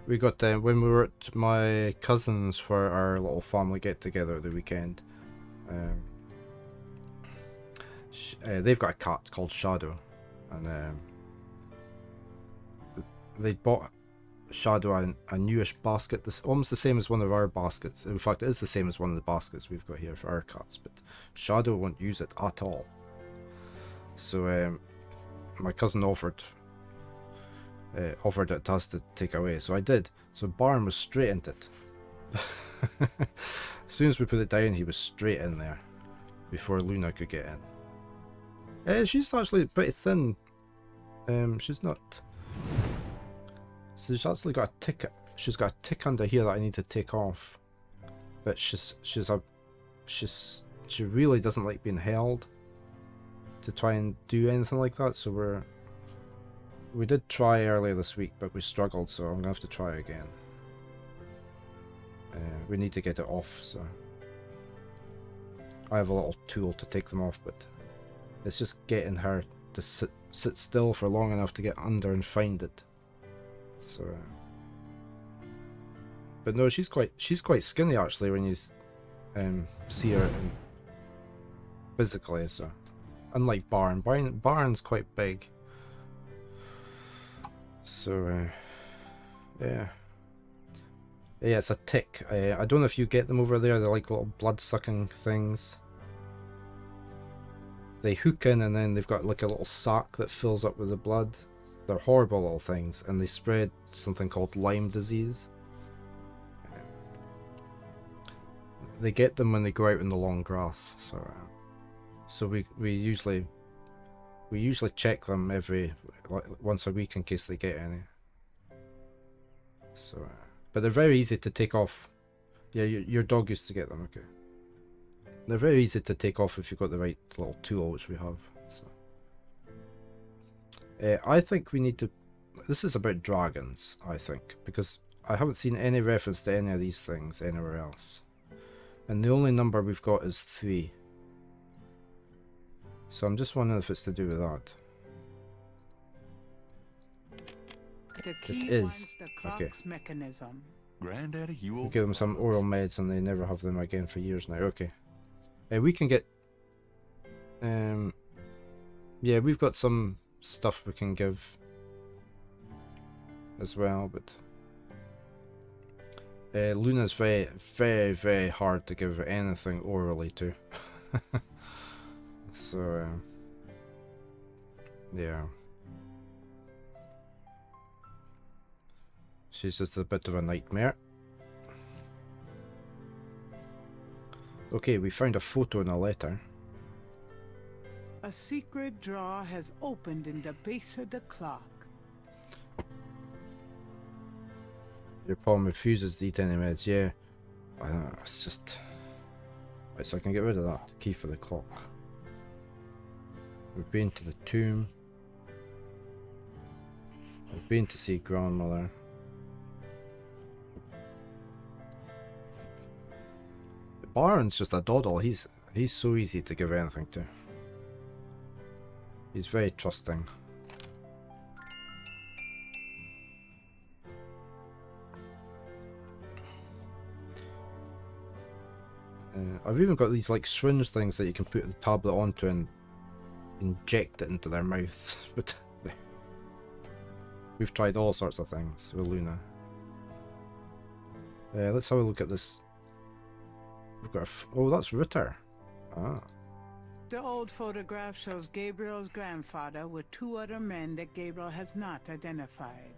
We got when we were at my cousin's for our little family get together the weekend. Um, they've got a cat called Shadow, and they bought Shadow a newish basket. This almost the same as one of our baskets. In fact, it is the same as one of the baskets we've got here for our cats. But Shadow won't use it at all. So my cousin offered it to us to take away. So I did. So Barn was straight into it. As soon as we put it down, he was straight in there before Luna could get in. She's actually pretty thin. She's not. So she's actually got a tick. She's got a tick under here that I need to take off. But she really doesn't like being held to try and do anything like that. So we did try earlier this week, but we struggled. So I'm gonna have to try again. We need to get it off. So I have a little tool to take them off, but it's just getting her to sit still for long enough to get under and find it. So, but no, she's quite skinny actually when you see her physically. So, unlike Barn's quite big. So, yeah, it's a tick. I don't know if you get them over there. They're like little blood-sucking things. They hook in and then they've got like a little sac that fills up with the blood. They're horrible little things, and they spread something called Lyme disease. They get them when they go out in the long grass. So we usually check them once a week in case they get any. So, but they're very easy to take off. Yeah, your dog used to get them. Okay. They're very easy to take off if you've got the right little tool, which we have. So. I think we need to. This is about dragons, I think, because I haven't seen any reference to any of these things anywhere else. And the only number we've got is 3. So I'm just wondering if it's to do with that. It is. Okay. Mechanism. Granddaddy, you we give them some oral meds and they never have them again for years now. Okay. We can get. Yeah, we've got some stuff we can give as well, but Luna's very, very, very hard to give anything orally to. So, yeah. She's just a bit of a nightmare. Okay, we found a photo in a letter. A secret drawer has opened in the base of the clock. Your palm refuses to eat any meds. Yeah, it's just. Right, so I can get rid of that. Key for the clock. We've been to the tomb. We've been to see grandmother. Baron's just a doddle. He's so easy to give anything to. He's very trusting. I've even got these like syringe things that you can put the tablet onto and inject it into their mouths. But we've tried all sorts of things with Luna. Let's have a look at this. We've got oh, that's Ritter. Ah. The old photograph shows Gabriel's grandfather with 2 other men that Gabriel has not identified.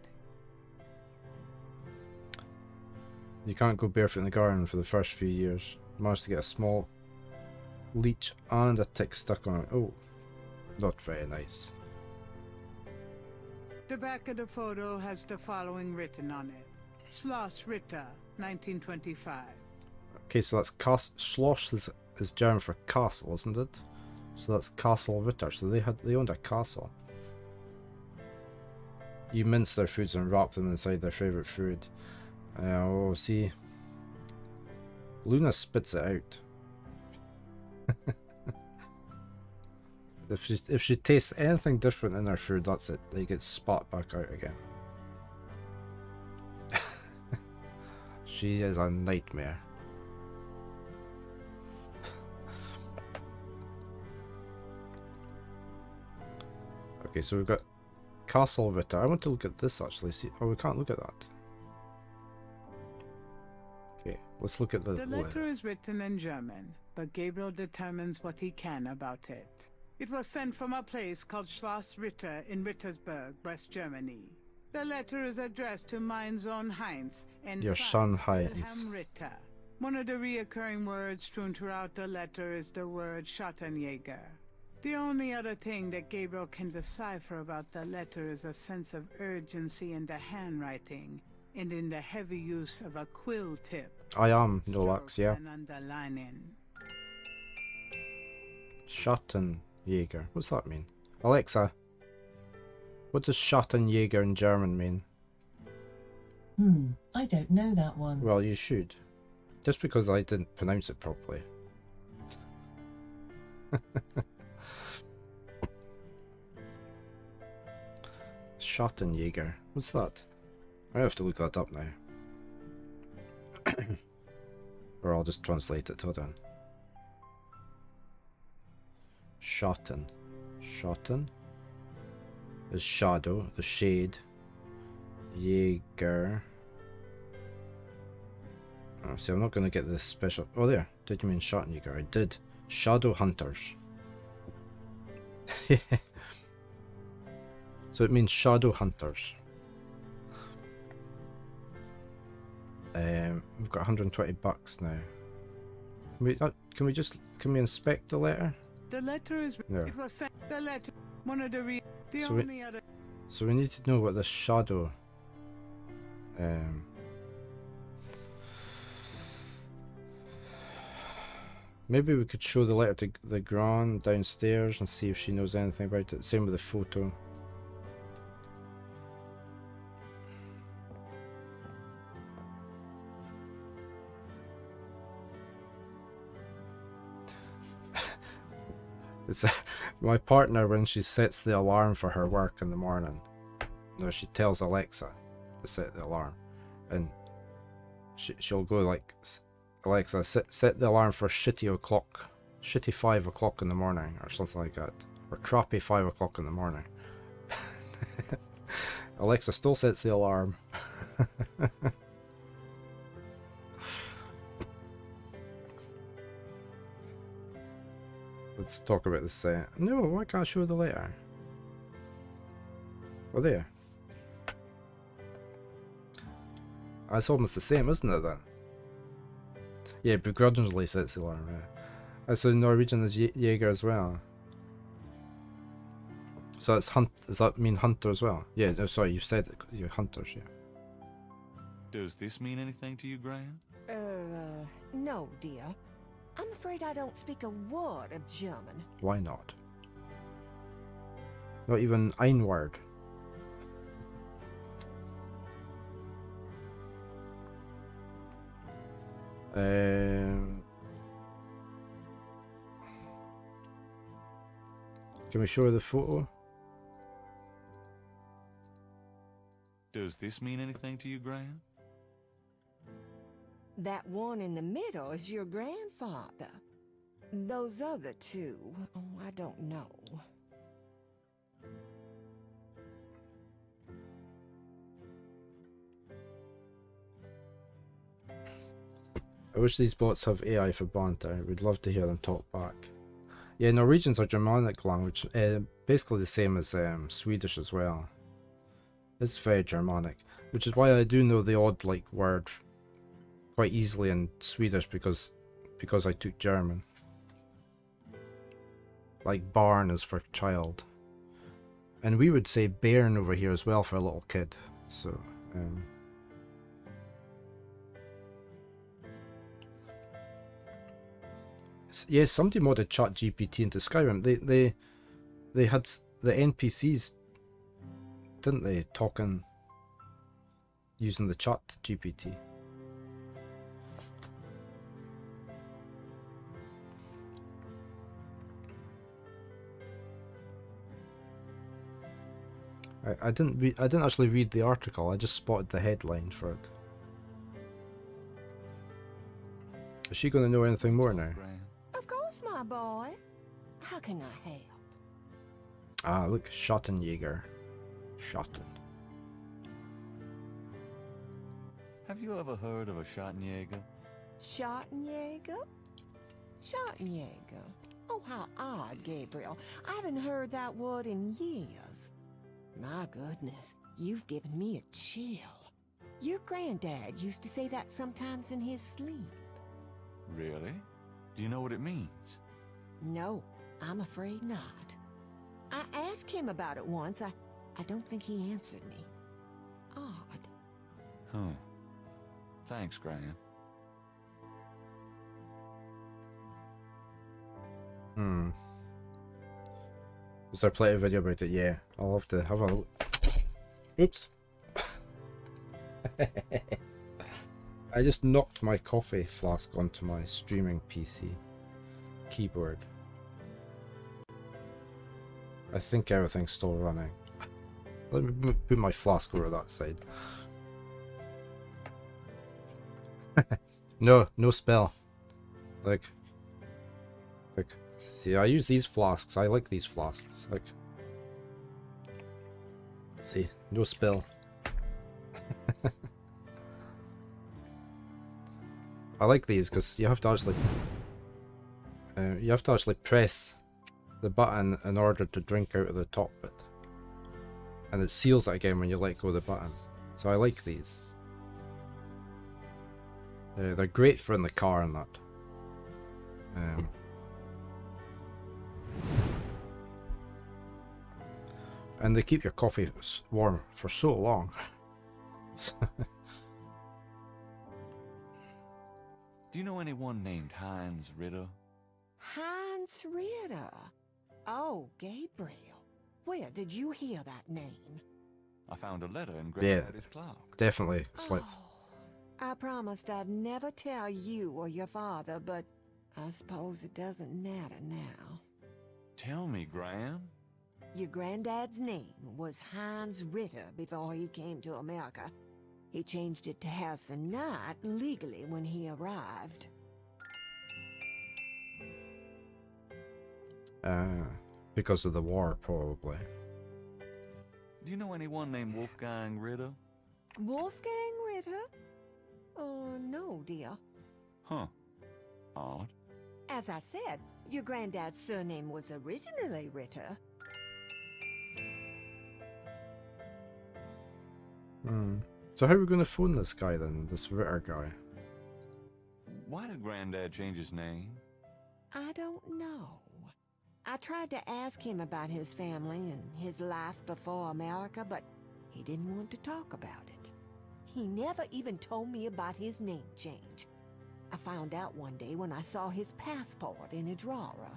You can't go barefoot in the garden for the first few years. Managed to get a small leech and a tick stuck on it. Oh, not very nice. The back of the photo has the following written on it. Schloss Ritter, 1925. Okay, so that's Schloss is German for castle, isn't it? So that's Castle Ritter. So they owned a castle. You mince their foods and wrap them inside their favourite food. Oh, see. Luna spits it out. If she tastes anything different in her food, that's it. They get spat back out again. She is a nightmare. Okay, so we've got Castle Ritter. I want to look at this actually. See, oh, we can't look at that. Okay, let's look at the letter is written in German, but Gabriel determines what he can about it. It was sent from a place called Schloss Ritter in Rittersburg, West Germany. The letter is addressed to mein Sohn Heinz and Your signed son Heinz. Wilhelm Ritter. One of the reoccurring words strewn throughout the letter is the word Schattenjäger. The only other thing that Gabriel can decipher about the letter is a sense of urgency in the handwriting and in the heavy use of a quill tip. I am Nolax, yeah. And underlining. Schattenjäger. What's that mean? Alexa, what does Schattenjäger in German mean? I don't know that one. Well, you should. Just because I didn't pronounce it properly. Schattenjäger. What's that? I have to look that up now. Or I'll just translate it. Hold on. Schatten. Schatten is shadow, the shade. Jäger. Oh, see, I'm not going to get this special. Oh, there. Did you mean Schattenjäger? I did. Shadow hunters. So it means shadow hunters. We've got 120 bucks now. Can we inspect the letter? The letter is. No. It was sent. The letter. One of the other. So we need to know what the shadow. Maybe we could show the letter to the Gran downstairs and see if she knows anything about it. Same with the photo. It's my partner when she sets the alarm for her work in the morning. No, she tells Alexa to set the alarm, and she'll go like, Alexa, set the alarm for shitty 5 o'clock in the morning, or something like that, or crappy 5 o'clock in the morning. Alexa still sets the alarm. Let's talk about this. No, why can't I show the letter? Oh, there. It's almost the same, isn't it, then? Yeah, begrudgingly sets the alarm, yeah. So Norwegian is Jaeger as well. So it's hunt. Does that mean hunter as well? Yeah, no, sorry, you said it. You're hunters, yeah. Does this mean anything to you, Gran? No, dear. I'm afraid I don't speak a word of German. Why not? Not even ein word. Can we show the photo? Does this mean anything to you, Gran? That one in the middle is your grandfather. Those other two, oh, I don't know. I wish these bots have AI for banter. We'd love to hear them talk back. Yeah, Norwegian's a Germanic language, basically the same as Swedish as well. It's very Germanic, which is why I do know the odd like word quite easily in Swedish because I took German. Like barn is for child, and we would say bairn over here as well for a little kid. So. Yeah, somebody modded ChatGPT into Skyrim. They had the NPCs, didn't they, talking using the chat GPT. I didn't actually read the article. I just spotted the headline for it. Is she going to know anything more now? Gran? Of course, my boy. How can I help? Ah, look, Schottenjäger. Schotten. Have you ever heard of a Schottenjäger? Schottenjäger? Schottenjäger. Oh, how odd, Gabriel. I haven't heard that word in years. My goodness, you've given me a chill. Your granddad used to say that sometimes in his sleep. Really? Do you know what it means? No, I'm afraid not. I asked him about it once. I don't think he answered me. Odd. Huh. Thanks, Gran. Was there plenty of video about it? Yeah, I'll have to have a look. Oops. I just knocked my coffee flask onto my streaming PC keyboard. I think everything's still running. Let me put my flask over that side. No spell. Like, see, I use these flasks. I like these flasks. Like, see, no spell. I like these because you have to actually press the button in order to drink out of the top bit, and it seals it again when you let go of the button. So I like these. They're great for in the car and that. And they keep your coffee warm for so long. Do you know anyone named Heinz Ritter? Heinz Ritter. Oh, Gabriel. Where did you hear that name? I found a letter in Yeah. Granddaddy's clock. Definitely slipped. Oh, I promised I'd never tell you or your father, but I suppose it doesn't matter now. Tell me, Gran. Your granddad's name was Heinz Ritter before he came to America. He changed it to Harrison Knight legally when he arrived. Because of the war, probably. Do you know anyone named Wolfgang Ritter? Wolfgang Ritter? Oh, no, dear. Huh. Odd. As I said, your granddad's surname was originally Ritter. So how are we going to phone this guy then? This Ritter guy? Why did Granddad change his name? I don't know. I tried to ask him about his family and his life before America, but he didn't want to talk about it. He never even told me about his name change. I found out one day when I saw his passport in a drawer.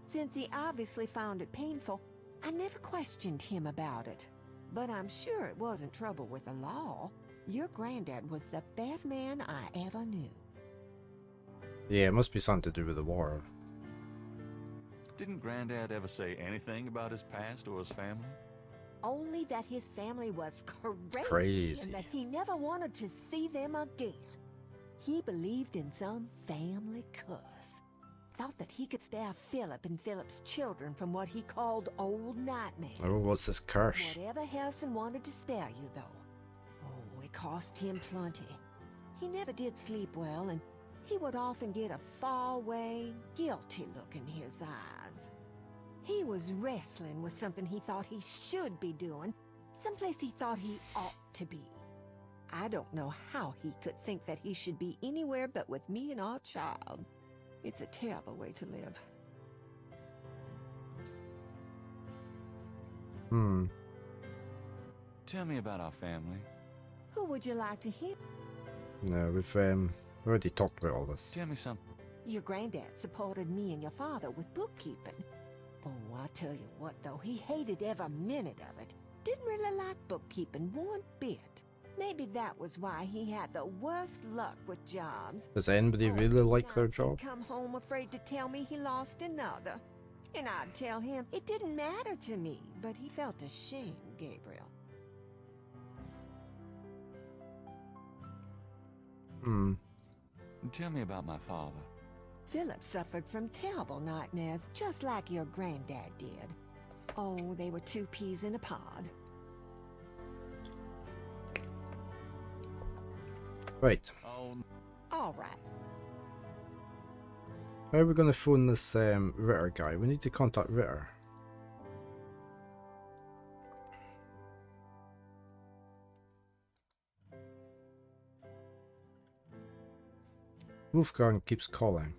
Since he obviously found it painful, I never questioned him about it. But I'm sure it wasn't trouble with the law. Your granddad was the best man I ever knew. Yeah, it must be something to do with the war. Didn't Granddad ever say anything about his past or his family? Only that his family was Crazy. and that he never wanted to see them again. He believed in some family curse. Thought that he could stare Philip and Philip's children from what he called old nightmares. Oh, what's this curse? Whatever Harrison wanted to spare you, though. Oh, it cost him plenty. He never did sleep well, and he would often get a far-away, guilty look in his eyes. He was wrestling with something he thought he should be doing, someplace he thought he ought to be. I don't know how he could think that he should be anywhere but with me and our child. It's a terrible way to live. Tell me about our family. Who would you like to hear? No, we've already talked about all this. Tell me something. Your granddad supported me and your father with bookkeeping. Oh, I tell you what, though, he hated every minute of it. Didn't really like bookkeeping one bit. Maybe that was why he had the worst luck with jobs. Does anybody Oh, really like their nights he'd job? come home afraid to tell me he lost another. And I'd tell him it didn't matter to me, but he felt ashamed, Gabriel. Tell me about my father. Philip suffered from terrible nightmares, just like your granddad did. Oh, they were two peas in a pod. Right. Oh, All right. How are we going to phone this Ritter guy? We need to contact Ritter. Wolfgang keeps calling.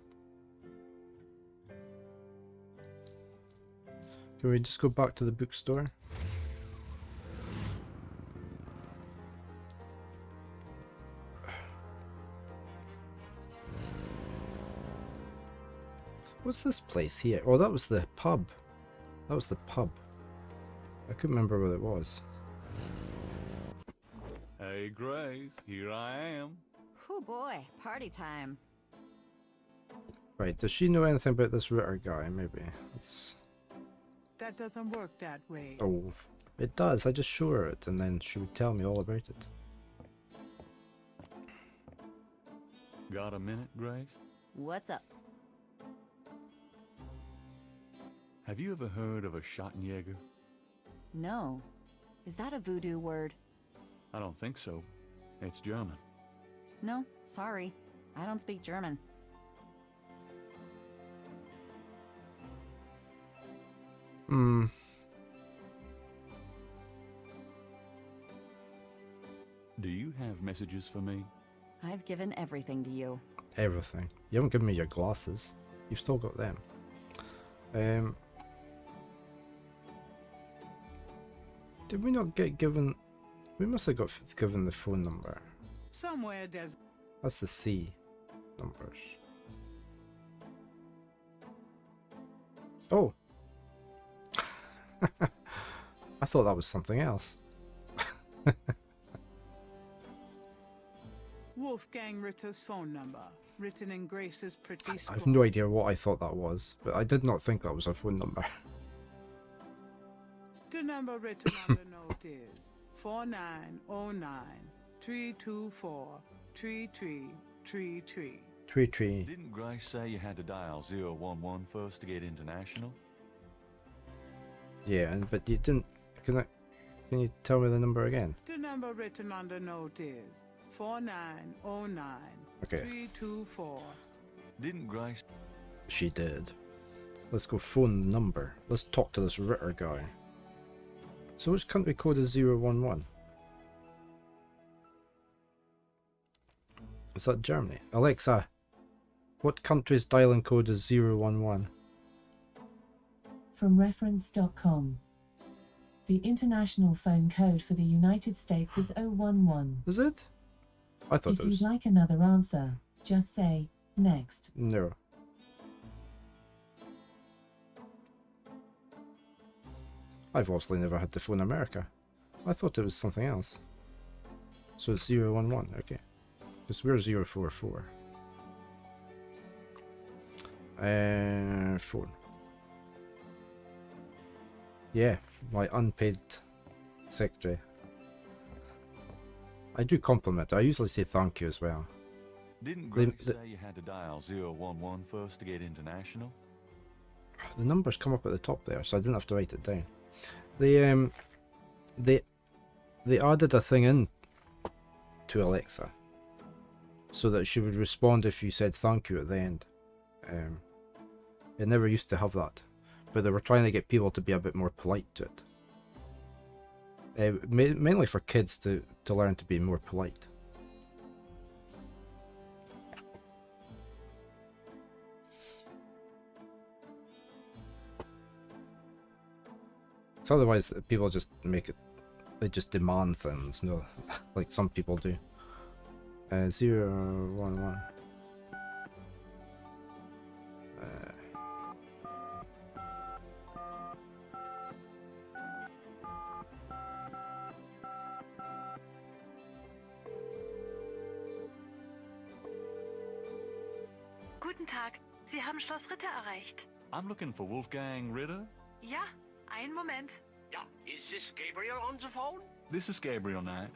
Can we just go back to the bookstore? What's this place here? Oh, that was the pub. That was the pub. I couldn't remember what it was. hey, Grace, here I am. Oh boy, party time. Right, does she know anything about this Ritter guy? Maybe. That doesn't work that way. Oh, it does. I just show her it and then she would tell me all about it. Got a minute, Grace? What's up? Have you ever heard of a Schottenjäger? No. Is that a voodoo word? I don't think so. It's German. No, sorry. I don't speak German. Hmm. Do you have messages for me? I've given everything to you. Everything. You haven't given me your glasses. You've still got them. Did we not get given... We must have got given the phone number. Somewhere there's... That's the C numbers. Oh! I thought that was something else. Wolfgang Ritter's phone number, written in Grace's pretty scroll. I've no idea what I thought that was, but I did not think that was a phone number. The number written on the note is 4909-324-3333. Tree. Didn't Grace say you had to dial 011 first to get international? Yeah, but you didn't... Can you tell me the number again? The number written on the note is 4909-324. Okay. Didn't Grace... She did. Let's go phone the number. Let's talk to this Ritter guy. So which country code is 011? Is that Germany? Alexa, what country's dialing code is 011? From reference.com. The international phone code for the United States is 011. Is it? I thought If it was... you'd like another answer, just say, next. No. I've obviously never had to phone America. I thought it was something else. So it's 011, okay. Because we're 044. Phone. Yeah, my unpaid secretary. I do compliment her. I usually say thank you as well. Didn't Grace say you had to dial 011 first to get international? The numbers come up at the top there, so I didn't have to write it down. They added a thing in to Alexa so that she would respond if you said thank you at the end. It never used to have that, but they were trying to get people to be a bit more polite to it. Mainly for kids to learn to be more polite. So otherwise, people just make it. They just demand things, no, like some people do. 011. Guten Tag, Sie haben Schloss Ritter erreicht. I'm looking for Wolfgang Ritter. Ja, einen Moment. Yeah, is this Gabriel on the phone? This is Gabriel Knight.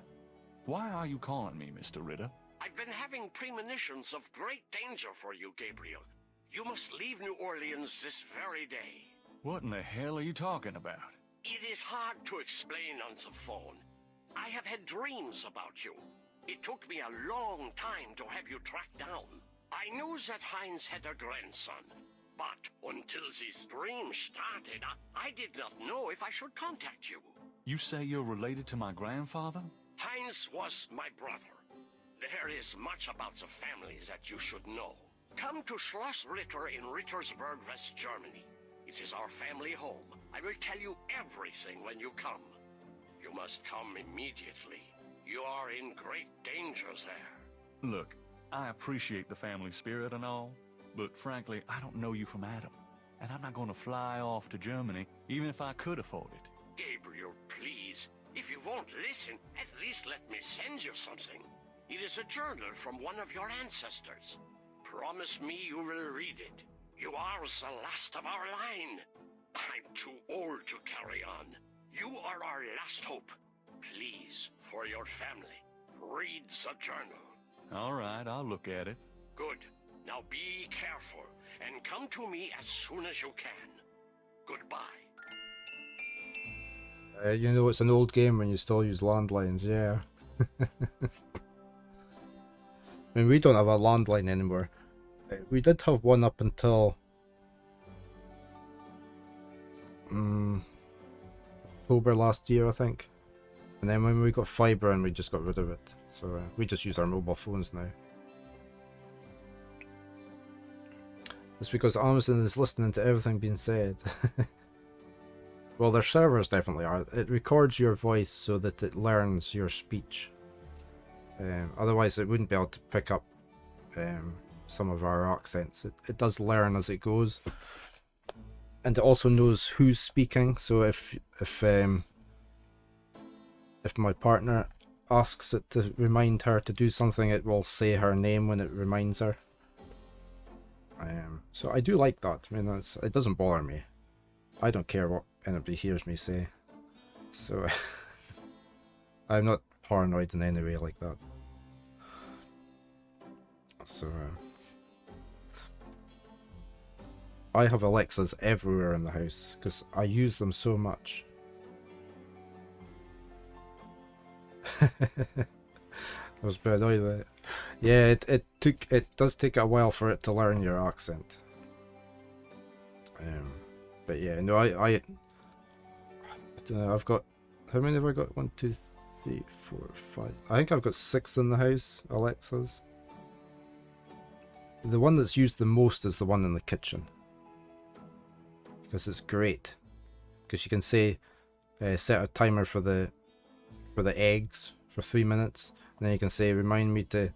Why are you calling me, Mr. Ritter? I've been having premonitions of great danger for you, Gabriel. You must leave New Orleans this very day. What in the hell are you talking about? It is hard to explain on the phone. I have had dreams about you. It took me a long time to have you tracked down. I knew that Heinz had a grandson, but until these dreams started, I did not know if I should contact you. You say you're related to my grandfather? Heinz was my brother. There is much about the family that you should know. Come to Schloss Ritter in Rittersberg, West Germany. It is our family home. I will tell you everything when you come. You must come immediately. You are in great danger there. Look, I appreciate the family spirit and all, but frankly, I don't know you from Adam. And I'm not going to fly off to Germany, even if I could afford it. Gabriel, please. If you won't listen, at least let me send you something. It is a journal from one of your ancestors. Promise me you will read it. You are the last of our line. I'm too old to carry on. You are our last hope. Please, for your family, read the journal. All right, I'll look at it. Good. Now be careful, and come to me as soon as you can. Goodbye. You know, it's an old game when you still use landlines, yeah. I mean, we don't have a landline anymore. We did have one up until October last year, I think. And then when we got fibre and we just got rid of it. So we just use our mobile phones now. It's because Amazon is listening to everything being said. Well, their servers definitely are. It records your voice so that it learns your speech. Otherwise it wouldn't be able to pick up some of our accents. It does learn as it goes. And it also knows who's speaking, so if my partner asks it to remind her to do something, it will say her name when it reminds her. So I do like that. I mean, it doesn't bother me. I don't care what anybody hears me say. So I'm not paranoid in any way like that. So I have Alexas everywhere in the house because I use them so much. I was a bit annoyed with it. Yeah, it does take a while for it to learn your accent. But yeah, no, I don't know. I've got, how many have I got? 1, 2, 3, 4, 5. I think I've got 6 in the house, Alexas. The one that's used the most is the one in the kitchen. Because it's great. Because you can say, set a timer for the eggs for 3 minutes. And then you can say, remind me to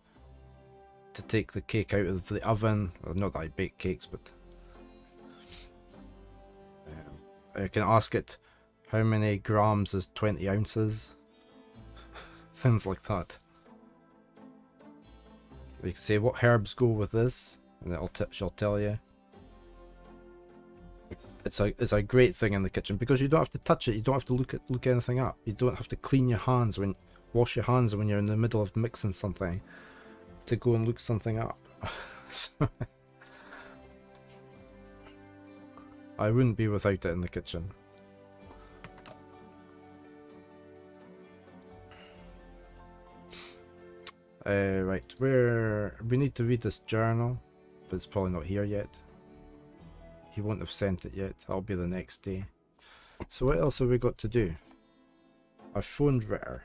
take the cake out of the oven. Well, not that I bake cakes, but I can ask it, how many grams is 20 ounces? Things like that. You can say, what herbs go with this? And she'll tell you. It's a great thing in the kitchen because you don't have to touch it. You don't have to look anything up. You don't have to clean your hands wash your hands when you're in the middle of mixing something to go and look something up. So, I wouldn't be without it in the kitchen. Right, we need to read this journal, but it's probably not here yet. He won't have sent it yet. That'll be the next day. So what else have we got to do? I phoned Ritter.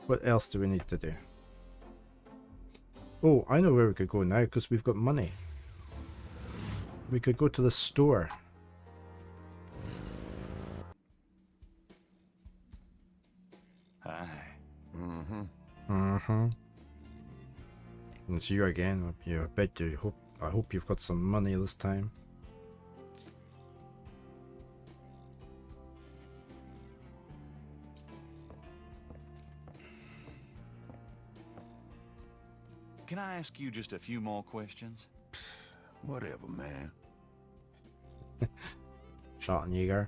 What else do we need to do? Oh, I know where we could go now because we've got money. We could go to the store. Hi. It's you again. I hope you've got some money this time. Can I ask you just a few more questions? Whatever, man. Schottenjäger.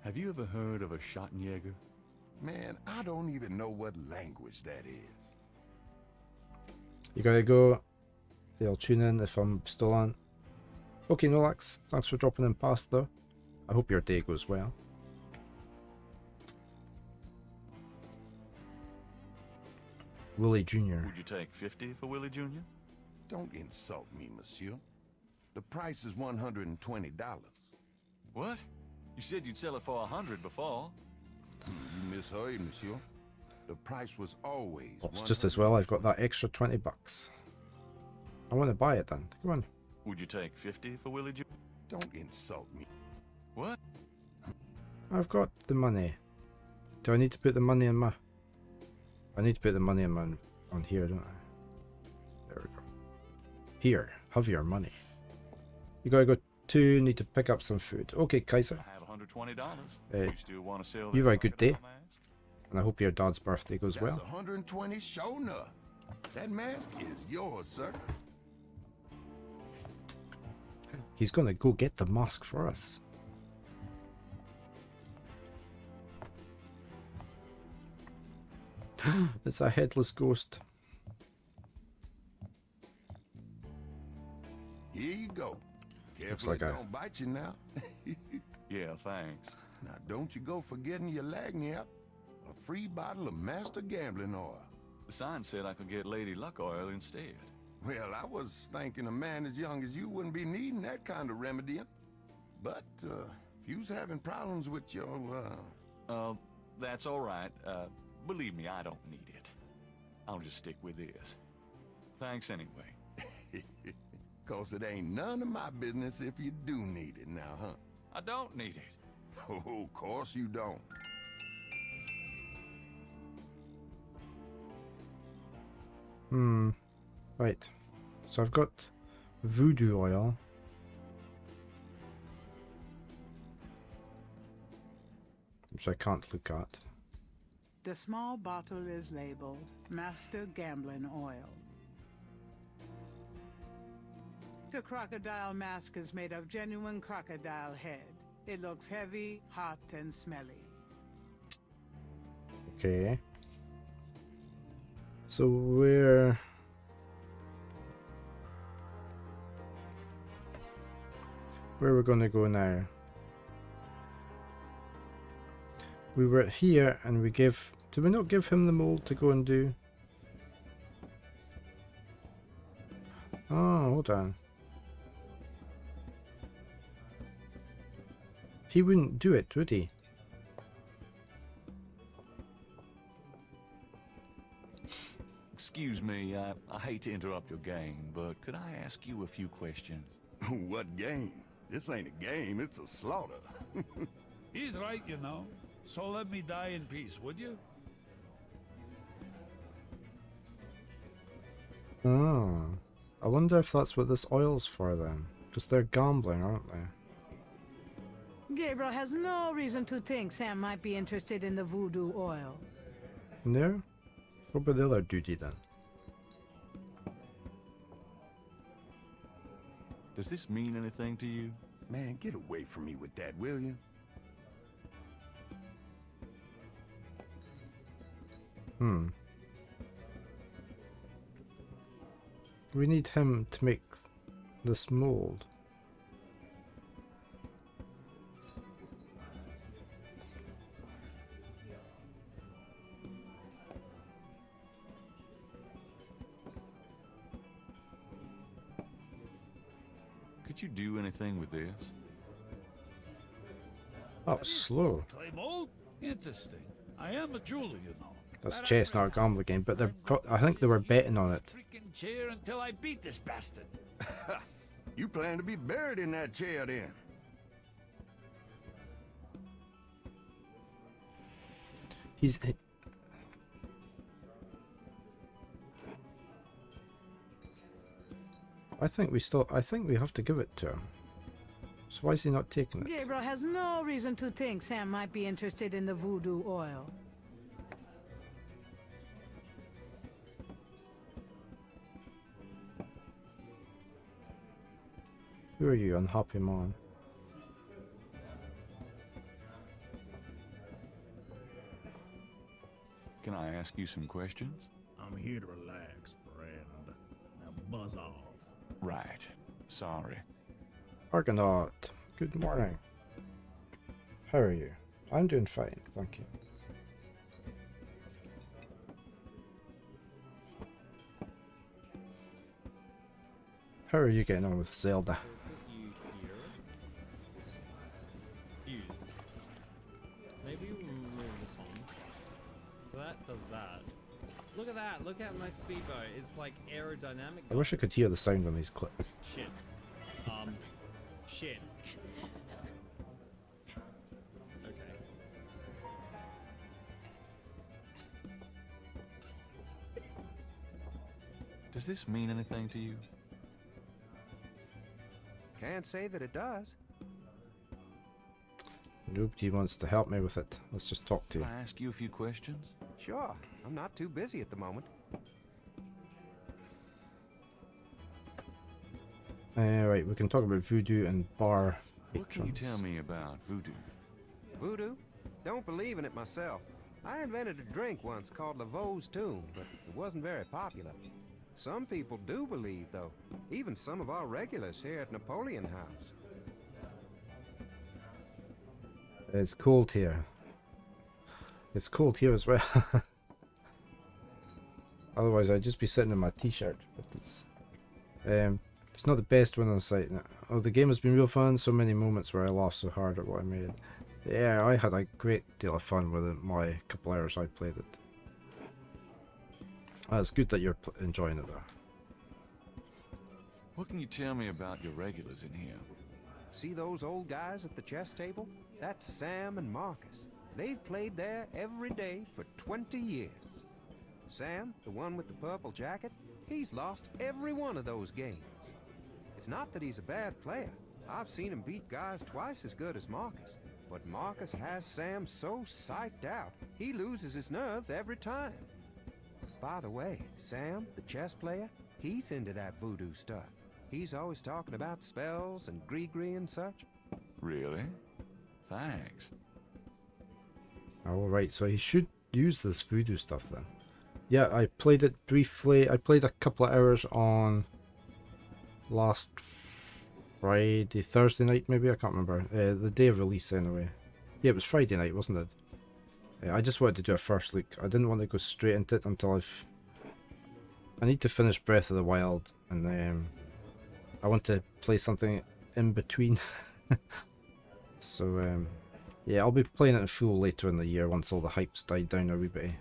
Have you ever heard of a Schottenjäger? Man, I don't even know what language that is. You gotta go. They'll tune in if I'm still on. Okay, Nolax, thanks for dropping in past though. I hope your day goes well. Willie Jr. Would you take 50 for Willie Jr.? Don't insult me, monsieur. The price is $120. What? You said you'd sell it for 100 before. You misheard, monsieur. The price was always It's just as well I've got that extra 20 bucks. I want to buy it then. Come on. Would you take 50 for Willie Jr.? Don't insult me. What? I've got the money. Do I need to put the money in my... I need to put the money in my... on here, don't I? There we go. Here, have your money. You gotta go to... need to pick up some food. Okay, Kaiser. I have $120. Hey, You still want to sell you have a good day. crocodile mask? And I hope your dad's birthday goes That's well. 120 sure enough. That mask is yours, sir. He's gonna go get the mask for us. It's a headless ghost. Here you go. Looks Careful like it a... don't bite you now. Yeah, thanks. Now don't you go forgetting your lagniappe. A free bottle of Master Gambling Oil. The sign said I could get Lady Luck oil instead. Well, I was thinking a man as young as you wouldn't be needing that kind of remedying. But, if you's having problems with your, That's all right. Believe me, I don't need it. I'll just stick with this. Thanks anyway. 'Cause it ain't none of my business if you do need it now, huh? I don't need it. Oh, of course you don't. Right. So I've got voodoo oil. Which I can't look at. The small bottle is labeled Master Gambling Oil. The crocodile mask is made of genuine crocodile head. It looks heavy, hot, and smelly. Okay. So where we're gonna go now? We were here and we give... Did we not give him the mold to go and do? Oh, hold on. He wouldn't do it, would he? Excuse me, I hate to interrupt your game, but could I ask you a few questions? What game? This ain't a game, it's a slaughter. He's right, you know. So let me die in peace, would you? Oh. I wonder if that's what this oil's for then. Because they're gambling, aren't they? Gabriel has no reason to think Sam might be interested in the voodoo oil. No? What about the other duty then? Does this mean anything to you? Man, get away from me with that, will you? We need him to make this mold. Could you do anything with this? Oh, slow. Clay mold? Interesting. I am a jeweler, you know. That's chess, not a gambling game, but they're I think they were betting on it. Freaking chair until I beat this bastard. You plan to be buried in that chair then. I think we have to give it to him. So why is he not taking it? Gabriel has no reason to think Sam might be interested in the voodoo oil. Who are you, unhappy man? Can I ask you some questions? I'm here to relax, friend. Now buzz off. Right. Sorry. Argonaut, good morning. How are you? I'm doing fine, thank you. How are you getting on with Zelda? Maybe we'll move this one. So that does that. Look at that. Look at my speedboat. It's like aerodynamic. I wish I could hear the sound on these clips. Shit. Shit. Okay. Does this mean anything to you? Can't say that it does. Nobody wants to help me with it. Let's just talk to you. Can I ask you a few questions? Sure, I'm not too busy at the moment. Right, we can talk about voodoo and bar What can you patrons. tell me about voodoo? Voodoo? Don't believe in it myself. I invented a drink once called Laveau's Tomb, but it wasn't very popular. Some people do believe, though. Even some of our regulars here at Napoleon House. It's cold here. It's cold here as well. Otherwise, I'd just be sitting in my t-shirt. But it's not the best one on site. Oh, the game has been real fun. So many moments where I laughed so hard at what I made. Yeah, I had a great deal of fun with it. My couple hours I played it. It's good that you're enjoying it though. What can you tell me about your regulars in here? See those old guys at the chess table? That's Sam and Marcus. They've played there every day for 20 years. Sam, the one with the purple jacket, he's lost every one of those games. It's not that he's a bad player. I've seen him beat guys twice as good as Marcus. But Marcus has Sam so psyched out, he loses his nerve every time. By the way, Sam, the chess player, he's into that voodoo stuff. He's always talking about spells and gree-gree and such. Really? Thanks. Alright, so he should use this voodoo stuff then. Yeah, I played it briefly. I played a couple of hours on last Friday, Thursday night maybe, I can't remember. The day of release anyway. Yeah, it was Friday night, wasn't it? I just wanted to do a first look. I didn't want to go straight into it until I need to finish Breath of the Wild, and I want to play something in between. So yeah, I'll be playing it in full later in the year once all the hype's died down a wee bit.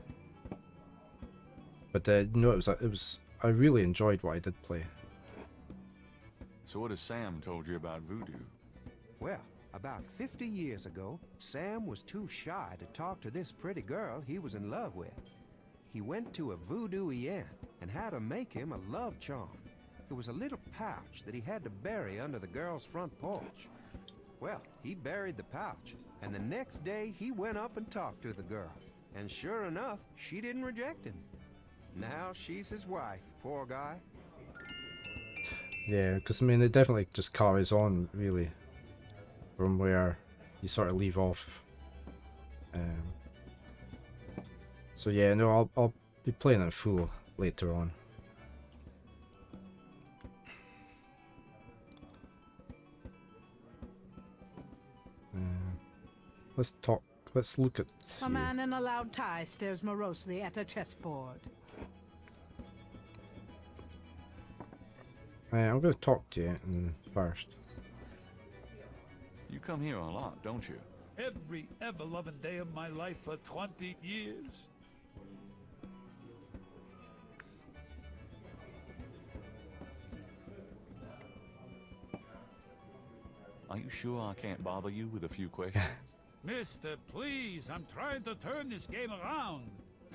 But no, I really enjoyed what I did play. So what has Sam told you about voodoo? Well, about 50 years ago, Sam was too shy to talk to this pretty girl he was in love with. He went to a voodoo-ien and had her make him a love charm. It was a little pouch that he had to bury under the girl's front porch. Well, he buried the pouch, and the next day he went up and talked to the girl. And sure enough, she didn't reject him. Now she's his wife, poor guy. Yeah, because I mean, it definitely just carries on, really, from where you sort of leave off. So yeah, no, I'll be playing it full later on. Let's look at A you. man in a loud tie stares morosely at a chessboard. I'm going to talk to you first. You come here a lot, don't you? Every ever-loving day of my life for 20 years. Are you sure I can't bother you with a few questions? Mister, please, I'm trying to turn this game around.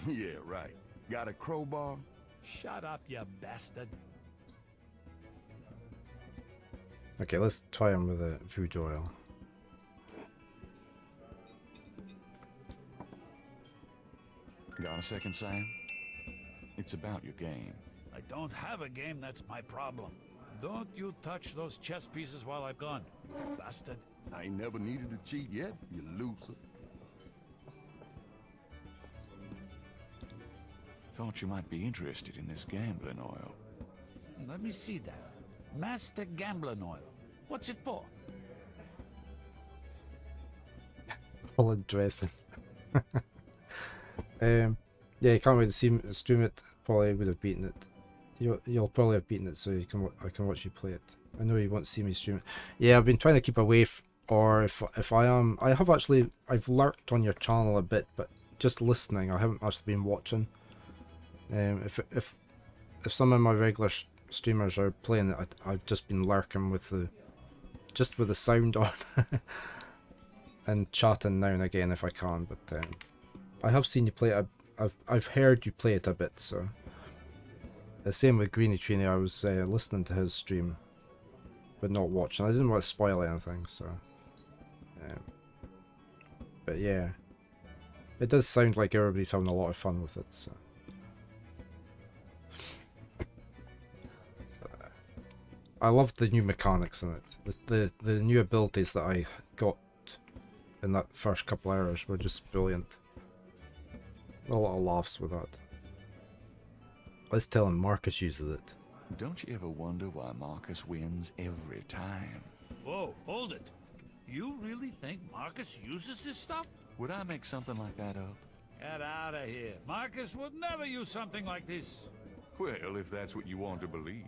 Yeah, right. Got a crowbar? Shut up, you bastard. Okay, let's try him with a voodoo oil. Got a second, Sam? It's about your game. I don't have a game, that's my problem. Don't you touch those chess pieces while I'm gone, bastard. I ain't never needed to cheat yet, you loser. thought you might be interested in this gambling oil. Let me see that. Master Gambling Oil. What's it for? Solid dressing. Yeah, can't wait to see stream it. Probably would have beaten it. You'll probably have beaten it, so I can watch you play it. I know you won't see me stream it. Yeah, I've been trying to keep away. Or if I am, I've lurked on your channel a bit, but just listening. I haven't actually been watching. If some of my regular streamers are playing it, I've just been lurking with the sound on and chatting now and again if I can. But I have seen you play it. I've heard you play it a bit. So the same with Greeny Trini. I was listening to his stream, but not watching. I didn't want to spoil anything. So, but yeah, it does sound like everybody's having a lot of fun with it. So. I love the new mechanics in it. The new abilities that I got in that first couple hours were just brilliant. A lot of laughs with that. Let's tell him Marcus uses it. Don't you ever wonder why Marcus wins every time? Whoa, hold it. You really think Marcus uses this stuff? Would I make something like that up? Get out of here. Marcus would never use something like this. Well, if that's what you want to believe.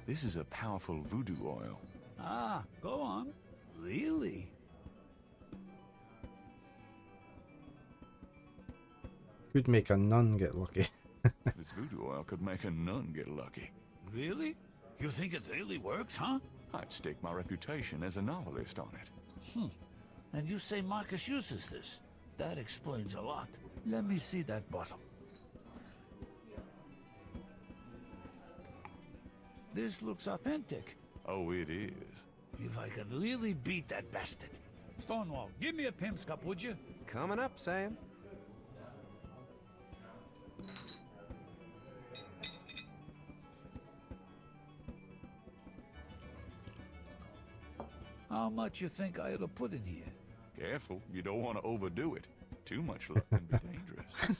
This is a powerful voodoo oil. Ah, go on. Really? Could make a nun get lucky. This voodoo oil could make a nun get lucky. Really? You think it really works, huh? I'd stake my reputation as a novelist on it. And you say Marcus uses this? That explains a lot. Let me see that bottle. This looks authentic. Oh, it is. If I could really beat that bastard. Stonewall, give me a pimp's cup, would you? Coming up, Sam. How much you think I ought to put in here? Careful, you don't want to overdo it. Too much luck can be dangerous.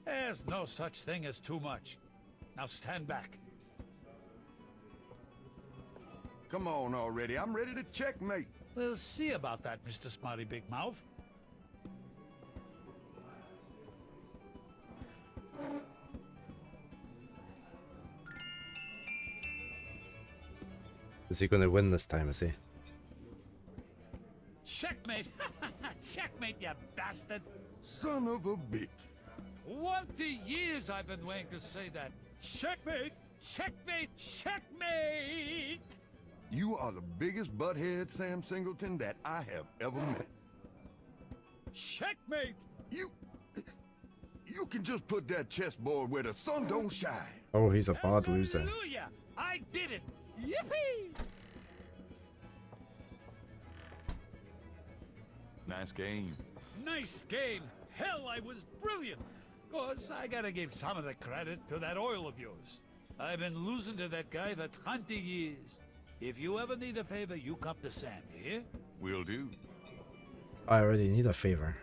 There's no such thing as too much. Now stand back. Come on already. I'm ready to checkmate. We'll see about that, Mr. Smarty Big Mouth. Is he going to win this time, is he? Checkmate! Checkmate, you bastard! Son of a bitch. 20 years I've been waiting to say that. Checkmate! Checkmate! Checkmate! You are the biggest butthead, Sam Singleton, that I have ever met. Checkmate! You can just put that chessboard where the sun don't shine. Oh, he's a bad loser. Hallelujah! I did it! Yippee! Nice game. Nice game. Hell, I was brilliant. Cause I gotta give some of the credit to that oil of yours. I've been losing to that guy for 20 years. If you ever need a favor, you come to Sam, you hear? Will do. I already need a favor.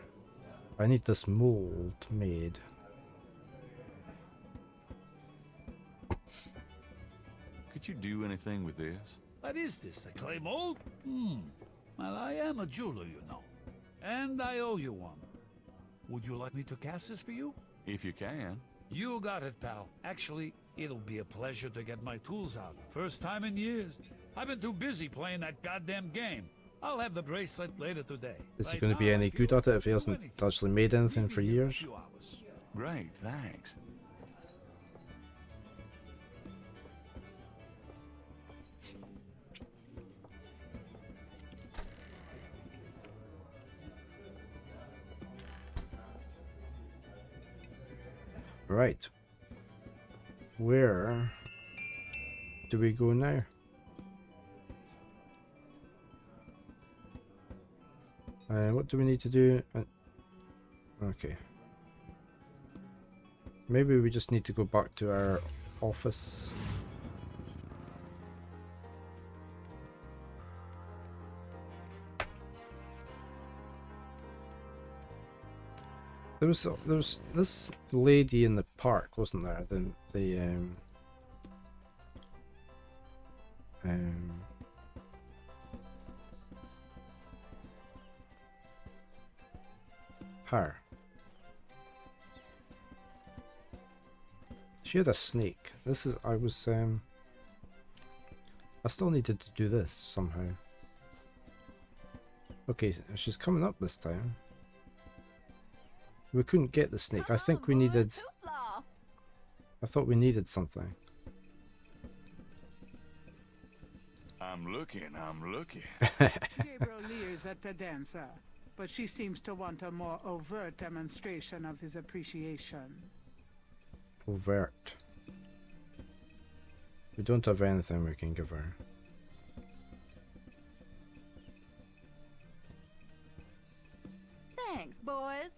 I need this mold made. Could you do anything with this? What is this, a clay mold? Well, I am a jeweler, you know. And I owe you one. Would you like me to cast this for you? If you can. You got it, pal. Actually, it'll be a pleasure to get my tools out. First time in years. I've been too busy playing that goddamn game. I'll have the bracelet later today. Is he going to be any good at it if he hasn't actually made anything for years? Great, thanks. Right. Where do we go now? What do we need to do? Okay. Maybe we just need to go back to our office. There was this lady in the park, wasn't there? Her. She had a snake. I still needed to do this somehow. Okay, she's coming up this time. We couldn't get the snake. I think we needed... I thought we needed something. I'm looking. Gabriel leers at the dancer, but she seems to want a more overt demonstration of his appreciation. Overt. We don't have anything we can give her. Thanks, boys.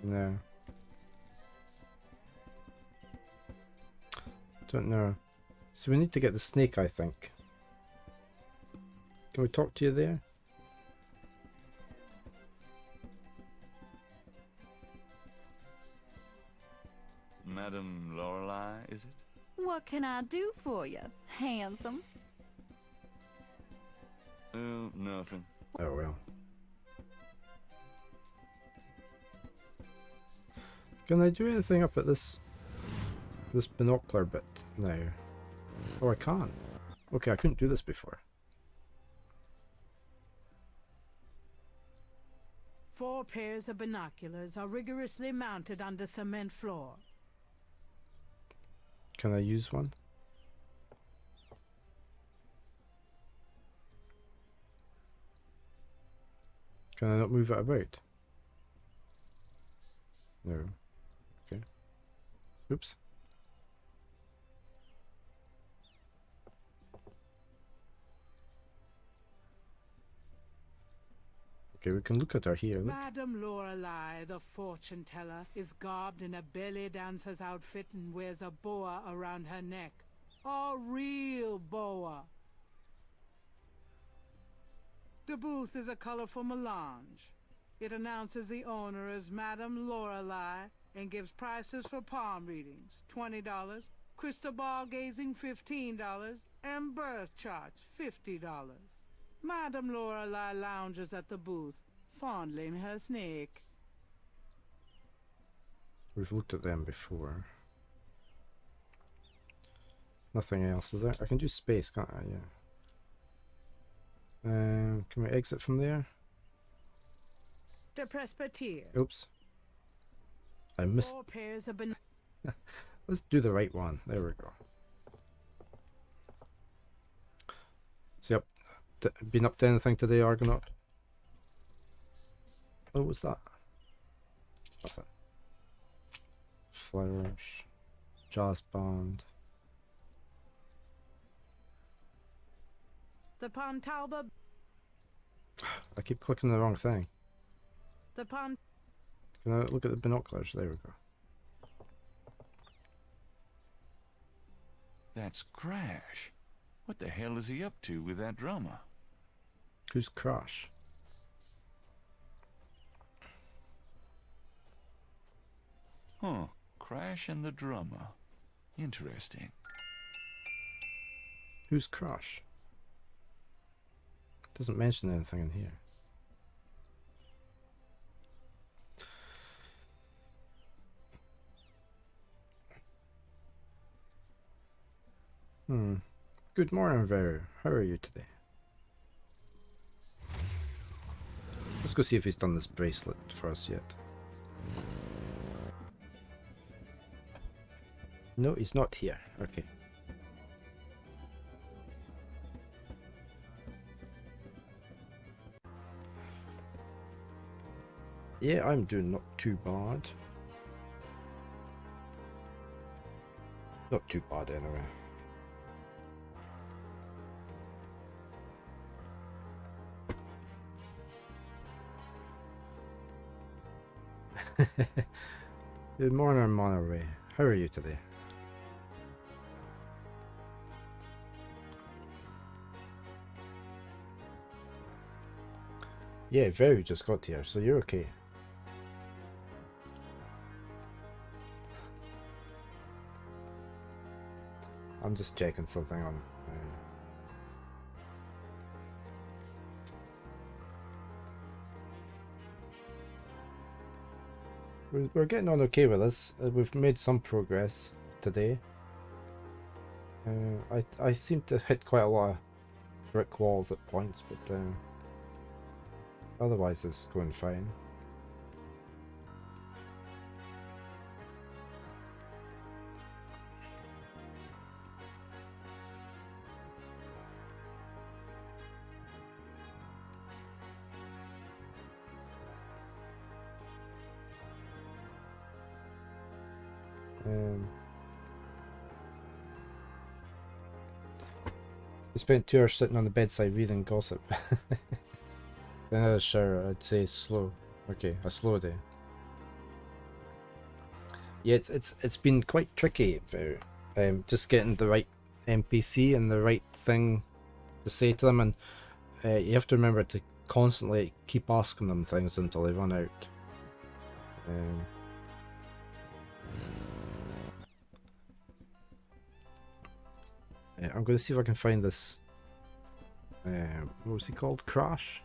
No. Don't know. So we need to get the snake, I think. Can we talk to you there? Madam Lorelei, is it? What can I do for you, handsome? Oh, nothing. Oh well. Can I do anything up at this binocular bit now? Oh, I can't. Okay, I couldn't do this before. 4 pairs of binoculars are rigorously mounted on the cement floor. Can I use one? Can I not move it about? No. Okay. Oops. Okay, we can look at her here. Look. Madam Lorelei, the fortune teller, is garbed in a belly dancer's outfit and wears a boa around her neck. A real boa. The booth is a colorful melange. It announces the owner as Madam Lorelei and gives prices for palm readings, $20, crystal ball gazing, $15, and birth charts, $50. Madam Lorelei lounges at the booth, fondling her snake. We've looked at them before. Nothing else, is there? I can do space, can't I? Yeah. Can we exit from there? The presbytere. Oops. I missed. 4 pairs of Let's do the right one. There we go. So, yep. Been up to anything today, Argonaut? What was that? Nothing. Flowers. Jazz band. The Pontalba. I keep clicking the wrong thing. The Pont. Can I look at the binoculars? There we go. That's Crash. What the hell is he up to with that drummer? Who's Crash? Huh. Crash and the drummer. Interesting. Who's Crash? Doesn't mention anything in here. Good morning, Vero. How are you today? Let's go see if he's done this bracelet for us yet. No, he's not here. Okay. Yeah, I'm doing not too bad. Not too bad anyway. Good morning, Monterey. How are you today? Yeah, very just got here, so you're okay. I'm just checking something on. We're getting on okay with this. We've made some progress today. I seem to hit quite a lot of brick walls at points, but otherwise it's going fine. We spent 2 hours sitting on the bedside reading gossip. Then sure, I'd say slow. Okay, a slow day. Yeah, it's been quite tricky for just getting the right NPC and the right thing to say to them, and you have to remember to constantly keep asking them things until they run out. I'm going to see if I can find this. What was he called? Crash?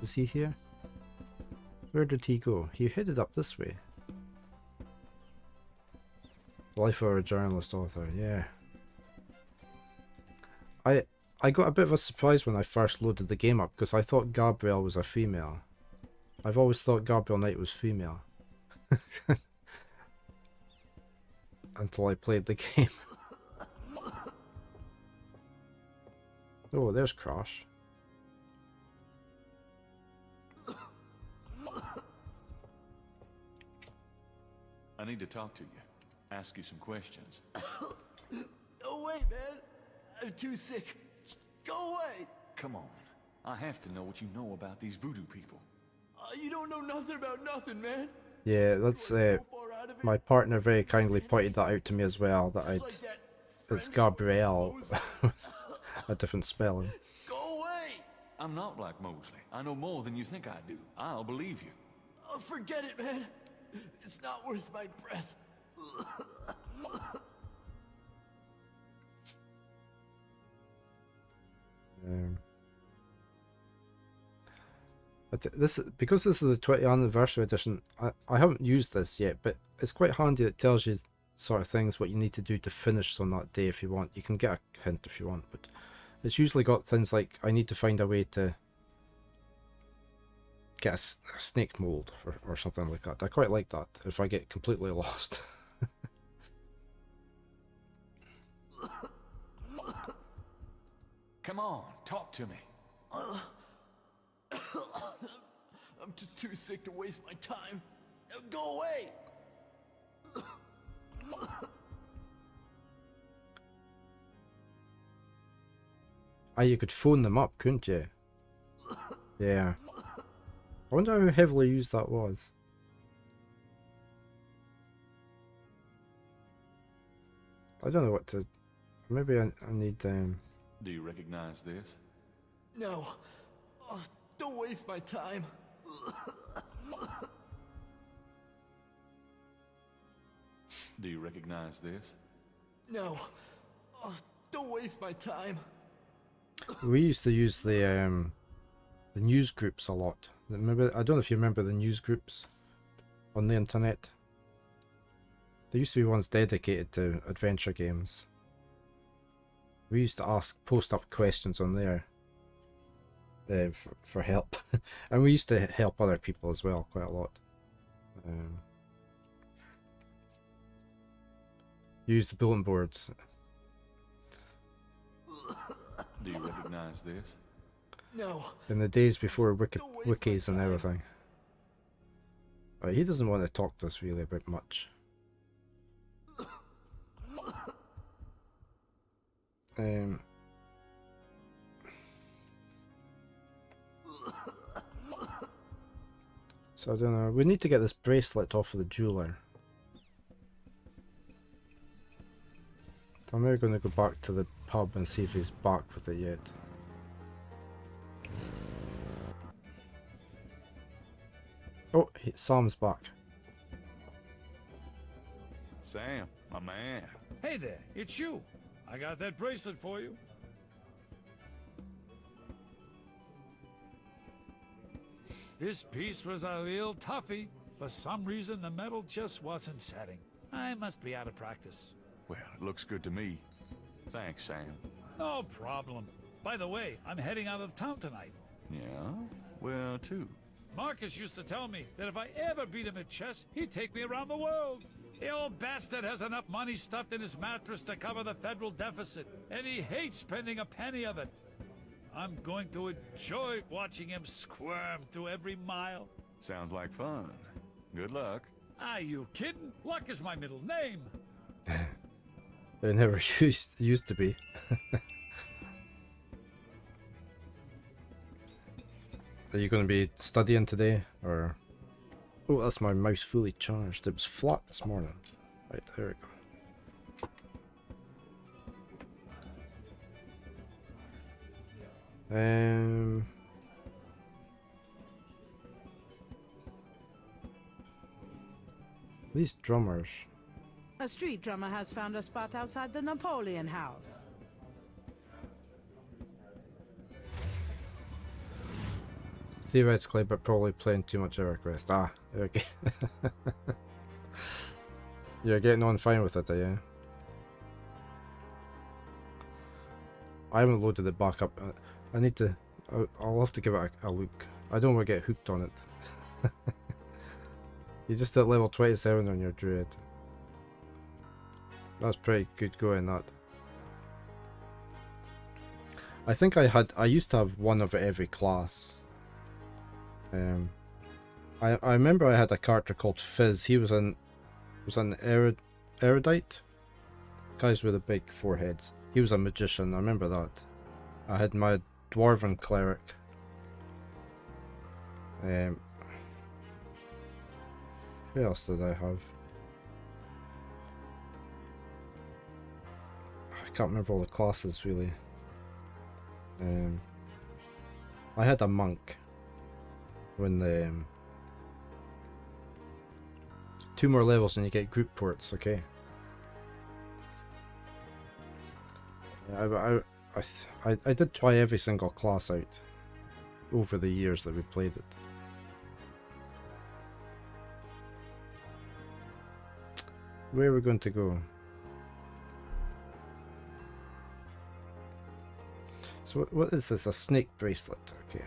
Is he here? Where did he go? He headed up this way. Life of a journalist author, yeah. I got a bit of a surprise when I first loaded the game up because I thought Gabriel was a female. I've always thought Gabriel Knight was female. Until I played the game. Oh, there's Crash. I need to talk to you. Ask you some questions. No way, man. I'm too sick. Go away. Come on. I have to know what you know about these voodoo people. You don't know nothing about nothing, man. Yeah, that's my partner very kindly pointed that out to me as well, that it's Gabrielle. A different spelling. Go away. I'm not like Mosley. I know more than you think I do. I'll believe you. Oh, forget it, man. It's not worth my breath. But because this is the 20th anniversary edition, I haven't used this yet, but it's quite handy. It tells you sort of things what you need to do to finish on that day if you want. You can get a hint if you want, but it's usually got things like I need to find a way to get a snake mold or something like that. I quite like that if I get completely lost. Come on, talk to me. I'm too sick to waste my time. Go away. You could phone them up, couldn't you? Yeah. I wonder how heavily used that was. I don't know what to... Maybe I need... Do you recognize this? No. Oh, don't waste my time. Do you recognize this? No. Oh, don't waste my time. We used to use the news groups a lot. Remember, I don't know if you remember the news groups on the internet. There used to be ones dedicated to adventure games. We used to post up questions on there for help, and we used to help other people as well quite a lot. Use the bulletin boards. Do you recognize this? No. In the days before wikis and everything. But he doesn't want to talk to us really about much. So I don't know. We need to get this bracelet off of the jeweler. I'm now going to go back to the pub and see if he's back with it yet. Sam's back. Sam, my man. Hey there, it's you. I got that bracelet for you. This piece was a real toughie. For some reason, the metal just wasn't setting. I must be out of practice. Well, it looks good to me. Thanks, Sam. No problem. By the way, I'm heading out of town tonight. Yeah? Where to? Marcus used to tell me that if I ever beat him at chess, he'd take me around the world. The old bastard has enough money stuffed in his mattress to cover the federal deficit, and he hates spending a penny of it. I'm going to enjoy watching him squirm through every mile. Sounds like fun. Good luck. Are you kidding? Luck is my middle name. It never used to be. Are you going to be studying today, or? Oh, that's my mouse fully charged. It was flat this morning. Right, there we go. These drummers. A street drummer has found a spot outside the Napoleon House. Theoretically, but probably playing too much EverQuest. Ah, okay. You're getting on fine with it, are you? I haven't loaded it back up. I need to. I'll have to give it a look. I don't want to get hooked on it. You're just at level 27 on your druid. That's pretty good going, that. I think I used to have one of every class. I remember I had a character called Fizz. He was an erudite. Guys with the big foreheads. He was a magician, I remember that. I had my dwarven cleric. Who else did I have? I can't remember all the classes really. I had a monk when the 2 more levels and you get group ports, okay. I did try every single class out over the years that we played it. Where are we going to go? So what is this? A snake bracelet, okay.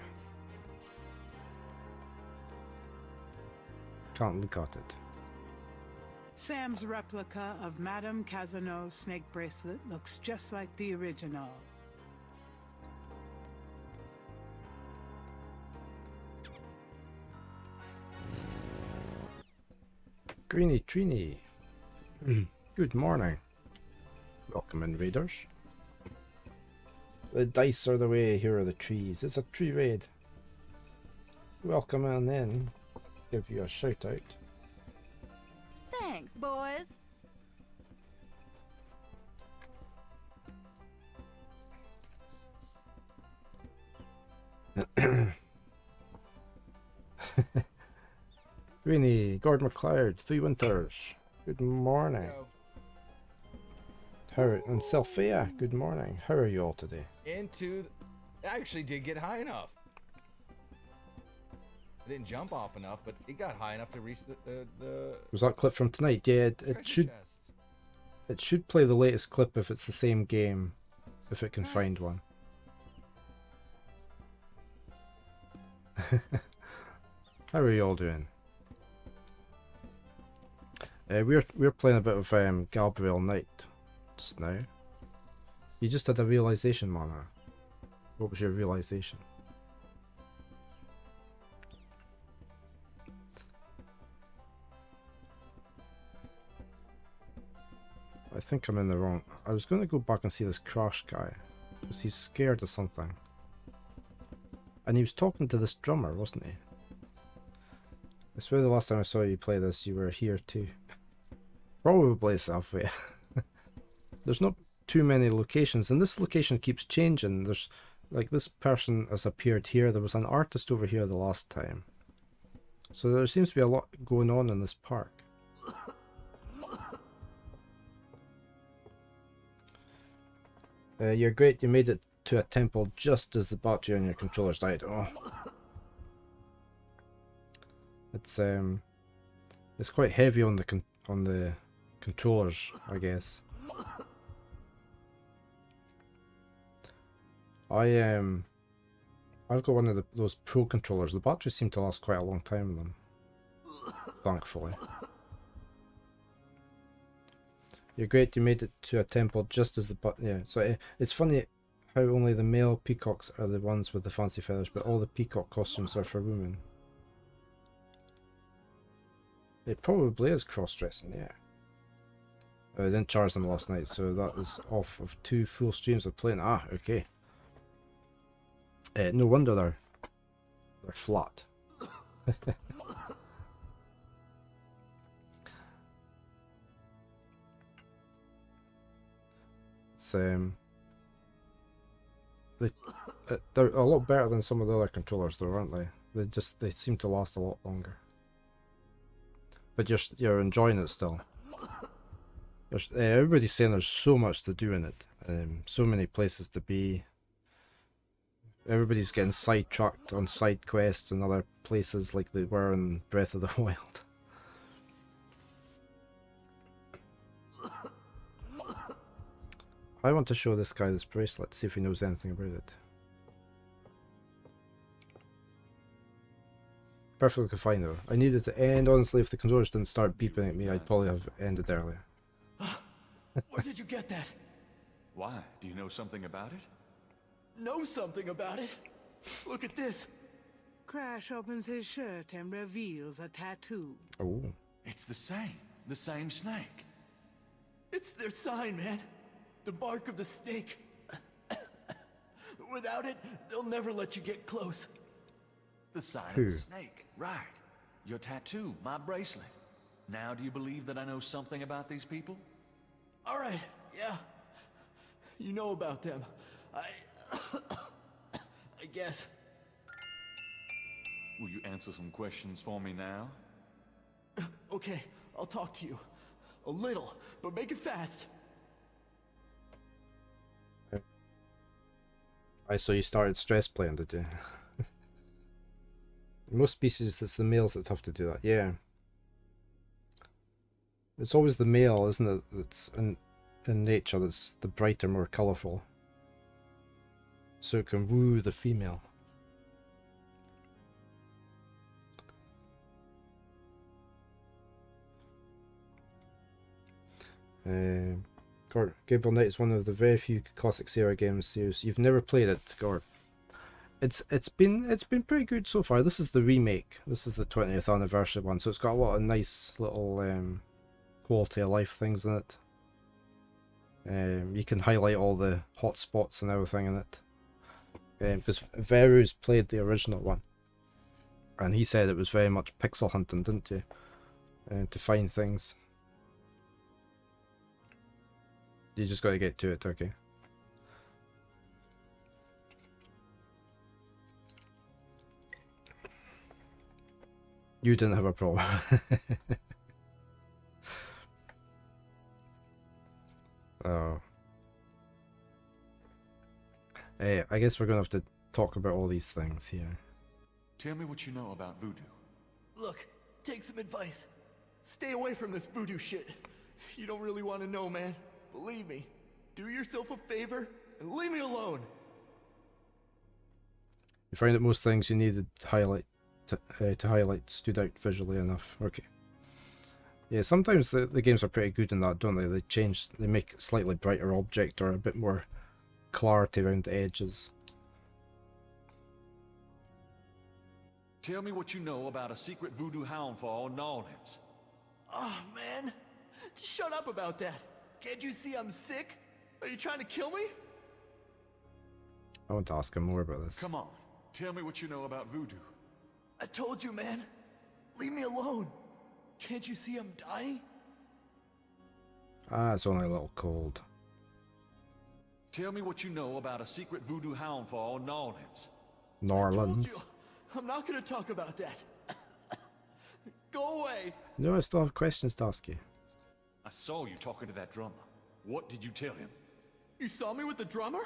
Can't look at it. Sam's replica of Madame Casano's snake bracelet looks just like the original. Greeny Trini. Good morning. Welcome, invaders. The dice are the way, here are the trees. It's a tree raid. Welcome on in. Give you a shout out. Thanks, boys. Greeny, Gord McLeod, 3 Winters. Good morning. And Sophia, good morning. How are you all today? I actually did get high enough. I didn't jump off enough, but it got high enough to reach the Was that clip from tonight? Yeah, it should play the latest clip if it's the same game, if it can find one. How are you all doing? We're playing a bit of Gabriel Knight just now. You just had a realization, Mana. What was your realization? I think I'm in the wrong. I was going to go back and see this Crash guy because he's scared of something. And he was talking to this drummer, wasn't he? I swear the last time I saw you play this, you were here too. Probably Sophia. There's not too many locations, and this location keeps changing. There's, like, this person has appeared here. There was an artist over here the last time. So there seems to be a lot going on in this park. You're great, you made it to a temple just as the battery on your controllers died. Oh. It's quite heavy on the controllers, I guess. I've got one of those Pro controllers. The batteries seem to last quite a long time in them, thankfully. You're great, you made it to a temple just as yeah, so it's funny how only the male peacocks are the ones with the fancy feathers, but all the peacock costumes are for women. It probably is cross-dressing, yeah. I didn't charge them last night, so that is off of 2 full streams of playing. Ah, okay. No wonder they're flat. It's they're a lot better than some of the other controllers, though, aren't they? They seem to last a lot longer. But you're enjoying it still. Everybody's saying there's so much to do in it, so many places to be. Everybody's getting sidetracked on side quests and other places like they were in Breath of the Wild. I want to show this guy this bracelet, see if he knows anything about it. Perfectly fine though. I needed to end, honestly. If the controllers didn't start beeping at me, I'd probably have ended earlier. Where did you get that? Why? Do you know something about it? Know something about it? Look at this. Crash opens his shirt and reveals a tattoo. Oh. It's the same snake. It's their sign, man. The mark of the snake. Without it, they'll never let you get close. The sign of the snake, right. Your tattoo, my bracelet. Now do you believe that I know something about these people? Alright, yeah. You know about them. I guess. Will you answer some questions for me now? Okay, I'll talk to you. A little, but make it fast. I saw you started stress playing, did you? In most species, it's the males that have to do that. Yeah. It's always the male, isn't it? That's in nature, that's the brighter, more colourful. So it can woo the female. Gabriel Knight is one of the very few classic Sierra games series. You've never played it, Gord. It's been pretty good so far. This is the remake. This is the 20th anniversary one, so it's got a lot of nice little quality of life things in it. You can highlight all the hot spots and everything in it. Because Veru's played the original one, and he said it was very much pixel hunting, didn't you? To find things. You just got to get to it, okay. You didn't have a problem. Oh. Hey, I guess we're gonna have to talk about all these things here. Tell me what you know about voodoo. Look, take some advice. Stay away from this voodoo shit. You don't really want to know, man. Believe me. Do yourself a favor and leave me alone. You find that most things you needed to highlight stood out visually enough. Okay. Yeah, sometimes the games are pretty good in that, don't they? They make a slightly brighter object or a bit more clarity around the edges. Tell me what you know about a secret voodoo hound fall in New Orleans. Oh, man. Just shut up about that. Can't you see I'm sick? Are you trying to kill me? I want to ask him more about this. Come on, tell me what you know about voodoo. I told you, man. Leave me alone. Can't you see I'm dying? Ah, it's only a little cold. Tell me what you know about a secret voodoo hound fall in New Orleans. New Orleans. I'm not gonna talk about that. Go away! No, I still have questions to ask you. I saw you talking to that drummer. What did you tell him? You saw me with the drummer?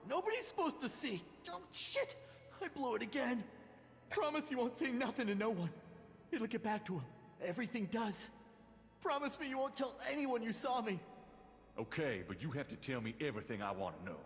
Nobody's supposed to see. Oh, shit! I blew it again. Promise you won't say nothing to no one. It'll get back to him. Everything does. Promise me you won't tell anyone you saw me. Okay, but you have to tell me everything I want to know.